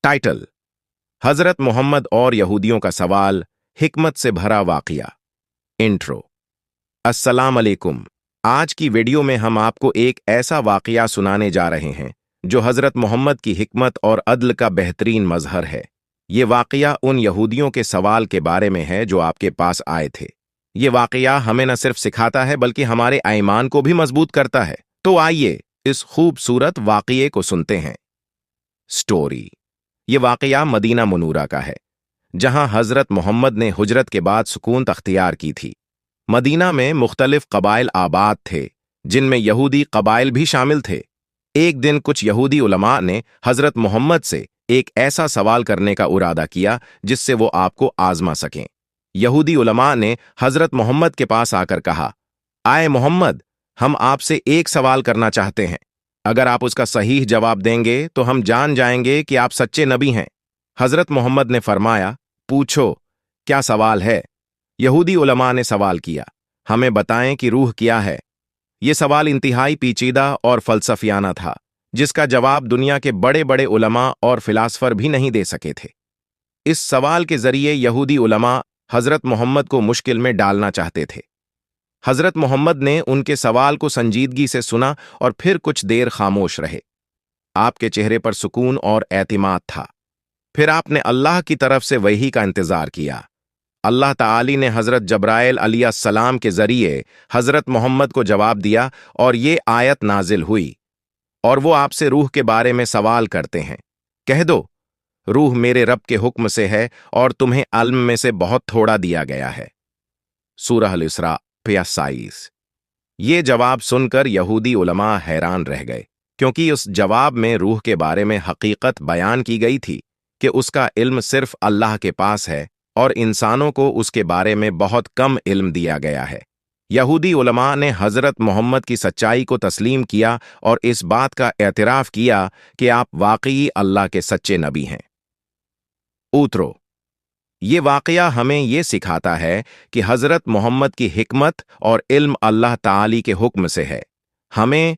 Title: हजरत मोहम्मद और यहूदियों का सवाल, हिकमत से भरा वाकया। इंट्रो। अस्सलाम अलैकुम। आज की वीडियो में हम आपको एक ऐसा वाकया सुनाने जा रहे हैं जो हजरत मोहम्मद की हिकमत और अदल का बेहतरीन मजहर है। ये वाकया उन यहूदियों के सवाल के बारे में है जो आपके पास आए थे। ये वाकया हमें न सिर्फ सिखाता है बल्कि हमारे ईमान को भी मजबूत करता है। तो आइए इस खूबसूरत वाकये को सुनते हैं। स्टोरी: ये वाकया मदीना मुनूरा का है, जहां हजरत मोहम्मद ने हुजरत के बाद सुकून तख्तियार की थी। मदीना में मुख्तलिफ कबाइल आबाद थे, जिनमें यहूदी कबाइल भी शामिल थे। एक दिन कुछ यहूदी उलमा ने हजरत मोहम्मद से एक ऐसा सवाल करने का इरादा किया जिससे वो आपको आजमा सकें। यहूदी उलमा ने हजरत मोहम्मद के पास आकर कहा, आए मोहम्मद, हम आपसे एक सवाल करना चाहते हैं। अगर आप उसका सही जवाब देंगे तो हम जान जाएंगे कि आप सच्चे नबी हैं। हजरत मोहम्मद ने फरमाया, पूछो, क्या सवाल है? यहूदी उलमा ने सवाल किया, हमें बताएं कि रूह क्या है। ये सवाल इंतहाई पेचीदा और फलसफियाना था, जिसका जवाब दुनिया के बड़े बड़े उलमा और फिलासफर भी नहीं दे सके थे। इस सवाल के जरिए यहूदी उलमा हजरत मोहम्मद को मुश्किल में डालना चाहते थे। हजरत मोहम्मद ने उनके सवाल को संजीदगी से सुना और फिर कुछ देर खामोश रहे। आपके चेहरे पर सुकून और एतिमाद था। फिर आपने अल्लाह की तरफ से वही का इंतजार किया। अल्लाह ताली ने हजरत जब्राइल अलैहिस्सलाम के जरिए हजरत मोहम्मद को जवाब दिया और ये आयत नाजिल हुई, और वो आपसे रूह के बारे में सवाल करते हैं। कह दो, रूह मेरे रब के हुक्म से है और तुम्हें इल्म में से बहुत थोड़ा दिया गया है। सूरह अल-इसरा 27। ये जवाब सुनकर यहूदी उलमा हैरान रह गए, क्योंकि उस जवाब में रूह के बारे में हकीकत बयान की गई थी कि उसका इल्म सिर्फ अल्लाह के पास है और इंसानों को उसके बारे में बहुत कम इल्म दिया गया है। यहूदी उलमा ने हजरत मोहम्मद की सच्चाई को तस्लीम किया और इस बात का एतराफ़ किया कि आप वाकई अल्लाह के सच्चे नबी हैं। ऊतरो: ये वाकया हमें ये सिखाता है कि हजरत मोहम्मद की हिकमत और इल्म अल्लाह ताली के हुक्म से है। हमें